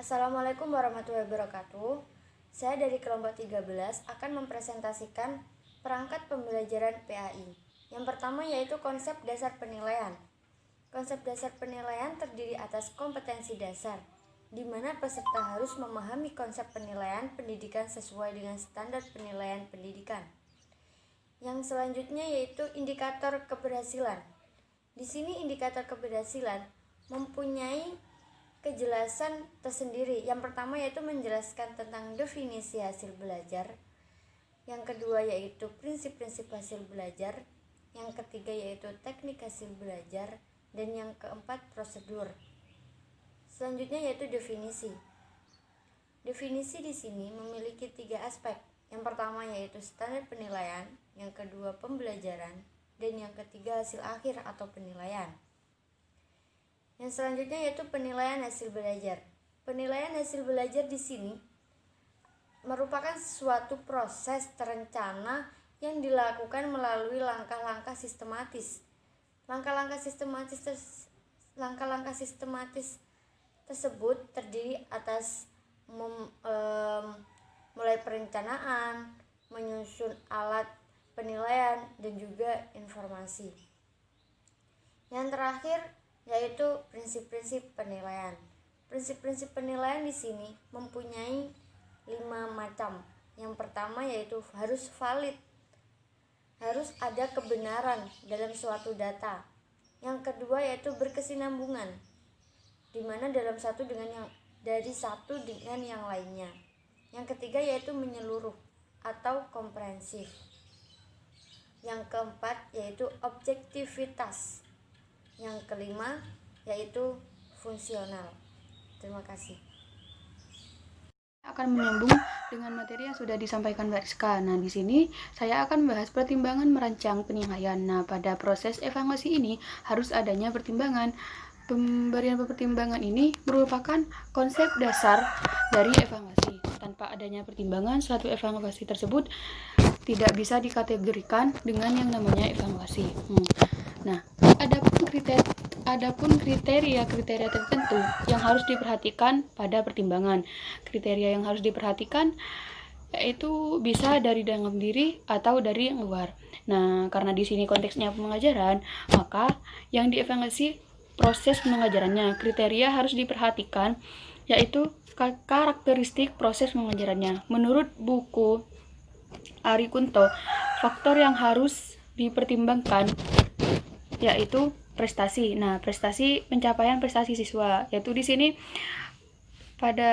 Assalamualaikum warahmatullahi wabarakatuh. Saya dari kelompok 13 akan mempresentasikan perangkat pembelajaran PAI. Yang pertama yaitu konsep dasar penilaian. Konsep dasar penilaian terdiri atas kompetensi dasar, di mana peserta harus memahami konsep penilaian pendidikan sesuai dengan standar penilaian pendidikan. Yang selanjutnya yaitu indikator keberhasilan. Di sini indikator keberhasilan mempunyai kejelasan tersendiri. Yang pertama yaitu menjelaskan tentang definisi hasil belajar. Yang kedua yaitu prinsip-prinsip hasil belajar. Yang ketiga yaitu teknik hasil belajar. Dan yang keempat prosedur. Selanjutnya yaitu definisi. Definisi di sini memiliki 3 aspek. Yang pertama yaitu standar penilaian, yang kedua pembelajaran, dan yang ketiga hasil akhir atau penilaian. Yang selanjutnya yaitu penilaian hasil belajar. Penilaian hasil belajar di sini merupakan suatu proses terencana yang dilakukan melalui langkah-langkah sistematis. Langkah-langkah sistematis tersebut terdiri atas mulai perencanaan, menyusun alat penilaian, dan juga informasi. Yang terakhir yaitu prinsip-prinsip penilaian. Prinsip-prinsip penilaian di sini mempunyai 5 macam. Yang pertama yaitu harus valid. Harus ada kebenaran dalam suatu data. Yang kedua yaitu berkesinambungan, di mana dalam satu dengan yang lainnya. Yang ketiga yaitu menyeluruh atau komprehensif. Yang keempat yaitu objektivitas. Yang kelima yaitu fungsional. Terima kasih. Akan menyambung dengan materi yang sudah disampaikan Mbak Rizka. Nah, di sini saya akan membahas pertimbangan merancang penilaian. Nah, pada proses evaluasi ini harus adanya pertimbangan. Pemberian pertimbangan ini merupakan konsep dasar dari evaluasi. Tanpa adanya pertimbangan, suatu evaluasi tersebut tidak bisa dikategorikan dengan yang namanya evaluasi. Nah, adapun kriteria tertentu yang harus diperhatikan pada pertimbangan. Kriteria yang harus diperhatikan yaitu bisa dari dalam diri atau dari yang luar. Nah, karena di sini konteksnya pengajaran, maka yang dievaluasi proses pengajarannya. Kriteria harus diperhatikan yaitu karakteristik proses pengajarannya. Menurut buku Ari Kunto, faktor yang harus dipertimbangkan yaitu prestasi. Nah, pencapaian prestasi siswa, yaitu di sini pada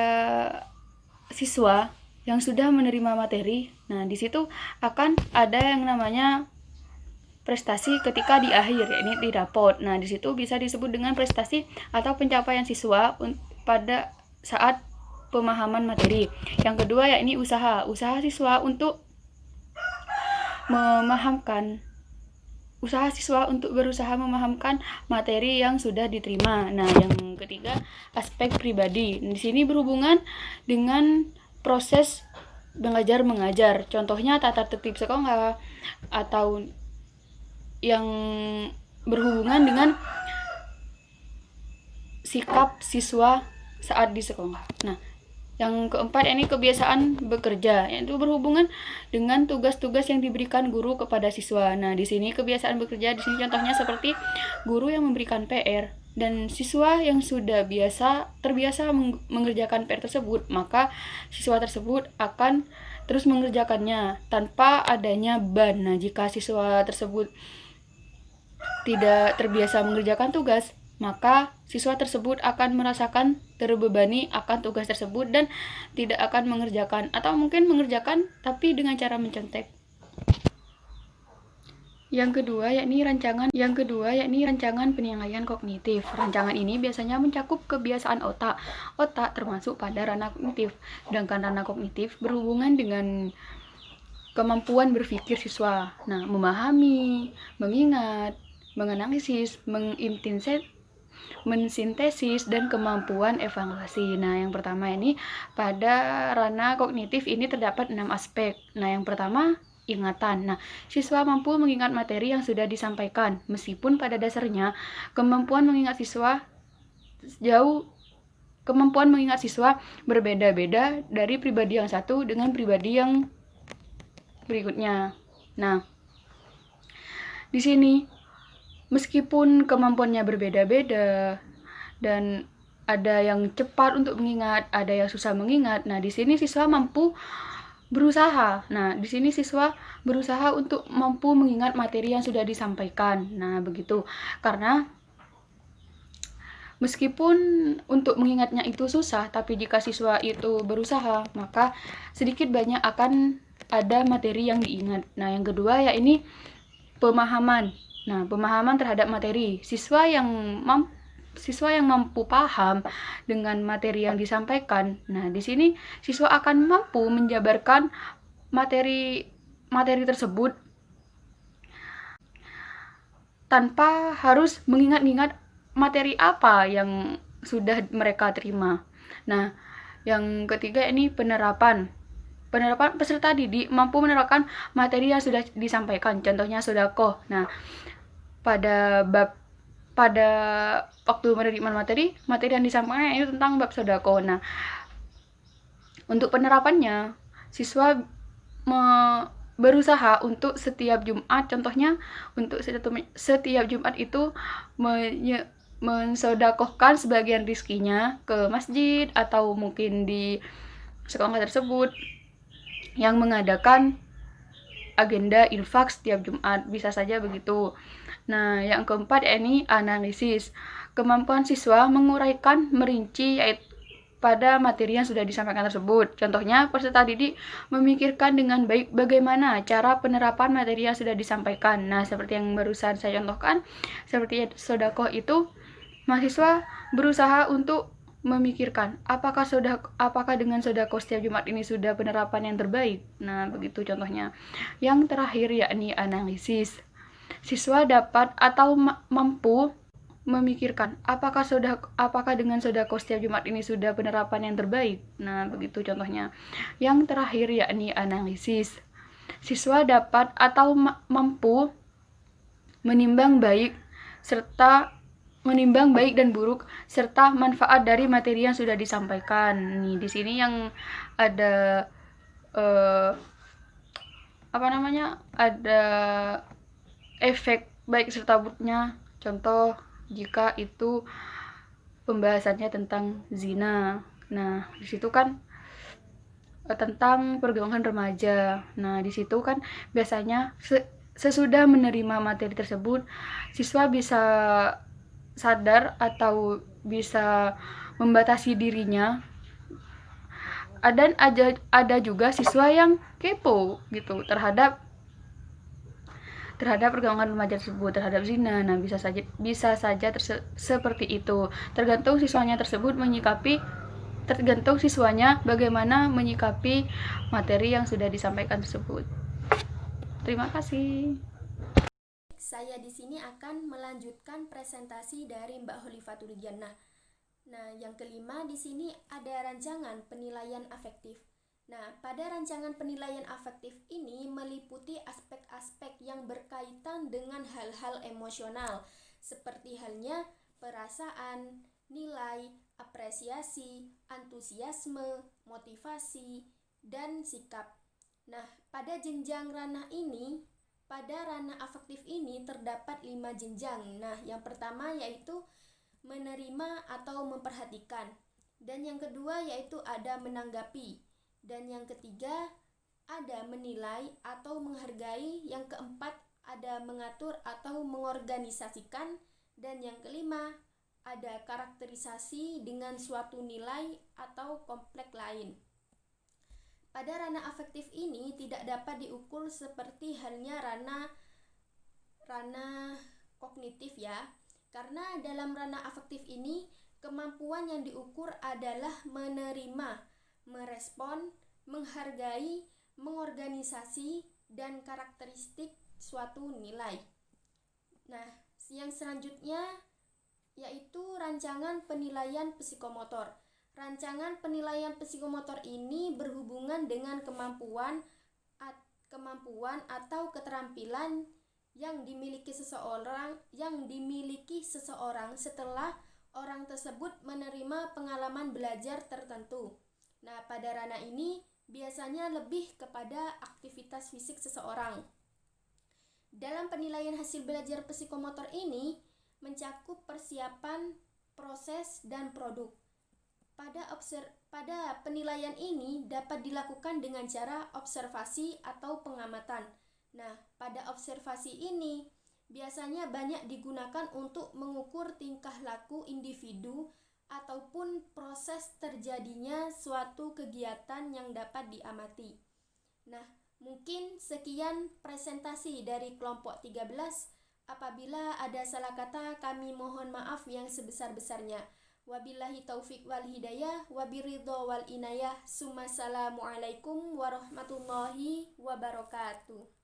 siswa yang sudah menerima materi. Nah, di situ akan ada yang namanya prestasi ketika di akhir, yakni di rapot. Nah, di situ bisa disebut dengan prestasi atau pencapaian siswa pada saat pemahaman materi. Yang kedua yakni usaha siswa untuk berusaha memahamkan materi yang sudah diterima. Nah, yang ketiga aspek pribadi. Di sini berhubungan dengan proses belajar mengajar. Contohnya tata tertib sekolah atau yang berhubungan dengan sikap siswa saat di sekolah. Nah, yang keempat ini kebiasaan bekerja, yaitu berhubungan dengan tugas-tugas yang diberikan guru kepada siswa. Nah, di sini kebiasaan bekerja di sini contohnya seperti guru yang memberikan PR dan siswa yang sudah terbiasa mengerjakan PR tersebut, maka siswa tersebut akan terus mengerjakannya tanpa adanya beban. Nah, jika siswa tersebut tidak terbiasa mengerjakan tugas, maka siswa tersebut akan merasakan terbebani akan tugas tersebut dan tidak akan mengerjakan, atau mungkin mengerjakan tapi dengan cara mencontek. Yang kedua yakni rancangan penilaian kognitif. Rancangan ini biasanya mencakup kebiasaan otak. Otak termasuk pada ranah kognitif. Sedangkan ranah kognitif berhubungan dengan kemampuan berpikir siswa. Nah, memahami, mengingat, menganalisis, mensintesis, dan kemampuan evaluasi. Nah, yang pertama ini pada ranah kognitif ini terdapat 6 aspek. Nah, yang pertama ingatan. Nah, siswa mampu mengingat materi yang sudah disampaikan, meskipun pada dasarnya kemampuan mengingat siswa jauh kemampuan mengingat siswa berbeda-beda dari pribadi yang satu dengan pribadi yang berikutnya. Nah, di sini meskipun kemampuannya berbeda-beda dan ada yang cepat untuk mengingat, ada yang susah mengingat. Nah, di sini siswa mampu berusaha. Nah, di sini siswa berusaha untuk mampu mengingat materi yang sudah disampaikan. Nah, begitu. Karena meskipun untuk mengingatnya itu susah, tapi jika siswa itu berusaha, maka sedikit banyak akan ada materi yang diingat. Nah, yang kedua ya ini pemahaman. Nah, pemahaman terhadap materi. Siswa yang mampu paham dengan materi yang disampaikan. Nah, di sini siswa akan mampu menjabarkan materi tersebut tanpa harus mengingat-ingat materi apa yang sudah mereka terima. Nah, yang ketiga ini penerapan. Penerapan peserta didik mampu menerapkan materi yang sudah disampaikan. Contohnya sedekah. Nah, pada waktu penerimaan materi yang disampaikan itu tentang bab sedekah. Nah, untuk penerapannya, siswa berusaha untuk setiap Jumat, contohnya untuk setiap Jumat itu mensedekahkan sebagian rizkinya ke masjid atau mungkin di sekolah tersebut yang mengadakan agenda infak setiap Jumat, bisa saja begitu. Nah, yang keempat ini analisis. Kemampuan siswa menguraikan, merinci yaitu pada materi yang sudah disampaikan tersebut. Contohnya, peserta didik memikirkan dengan baik bagaimana cara penerapan materi yang sudah disampaikan. Nah, seperti yang barusan saya contohkan, seperti sedekah itu, mahasiswa berusaha untuk memikirkan apakah dengan sedekah setiap Jumat ini sudah penerapan yang terbaik. Nah, begitu contohnya. Yang terakhir yakni analisis. Siswa dapat atau mampu memikirkan apakah dengan sedekah setiap Jumat ini sudah penerapan yang terbaik. Nah, begitu contohnya. Yang terakhir yakni analisis. Siswa dapat atau mampu menimbang baik dan buruk serta manfaat dari materi yang sudah disampaikan. Nih, di sini yang ada ada efek baik serta buruknya. Contoh, jika itu pembahasannya tentang zina. Nah, di situ kan tentang pergaulan remaja. Nah, di situ kan biasanya sesudah menerima materi tersebut, siswa bisa sadar atau bisa membatasi dirinya. Dan ada juga siswa yang kepo gitu terhadap pergaulan remaja tersebut, terhadap zina. Nah, bisa saja seperti itu. Tergantung siswanya bagaimana menyikapi materi yang sudah disampaikan tersebut. Terima kasih. Saya di sini akan melanjutkan presentasi dari Mbak Holifatul Jannah. Nah, yang kelima di sini ada rancangan penilaian afektif. Nah, pada rancangan penilaian afektif ini meliputi aspek-aspek yang berkaitan dengan hal-hal emosional, seperti halnya perasaan, nilai, apresiasi, antusiasme, motivasi, dan sikap. Nah, pada ranah afektif ini terdapat 5 jenjang. Nah, yang pertama yaitu menerima atau memperhatikan. Dan yang kedua yaitu ada menanggapi. Dan yang ketiga ada menilai atau menghargai. Yang keempat ada mengatur atau mengorganisasikan. Dan yang kelima ada karakterisasi dengan suatu nilai atau kompleks lain. Pada ranah afektif ini tidak dapat diukur seperti halnya ranah kognitif ya. Karena dalam ranah afektif ini kemampuan yang diukur adalah menerima, merespon, menghargai, mengorganisasi, dan karakteristik suatu nilai. Nah, yang selanjutnya yaitu rancangan penilaian psikomotor. Rancangan penilaian psikomotor ini berhubungan dengan kemampuan atau keterampilan yang dimiliki seseorang setelah orang tersebut menerima pengalaman belajar tertentu. Nah, pada ranah ini biasanya lebih kepada aktivitas fisik seseorang. Dalam penilaian hasil belajar psikomotor ini mencakup persiapan, proses, dan produk. Pada penilaian ini dapat dilakukan dengan cara observasi atau pengamatan. Nah, pada observasi ini biasanya banyak digunakan untuk mengukur tingkah laku individu ataupun proses terjadinya suatu kegiatan yang dapat diamati. Nah, mungkin sekian presentasi dari kelompok 13. Apabila ada salah kata, kami mohon maaf yang sebesar-besarnya. Wabillahi taufik wal hidayah, wabiridho wal inayah. Assalamualaikum warahmatullahi wabarakatuh.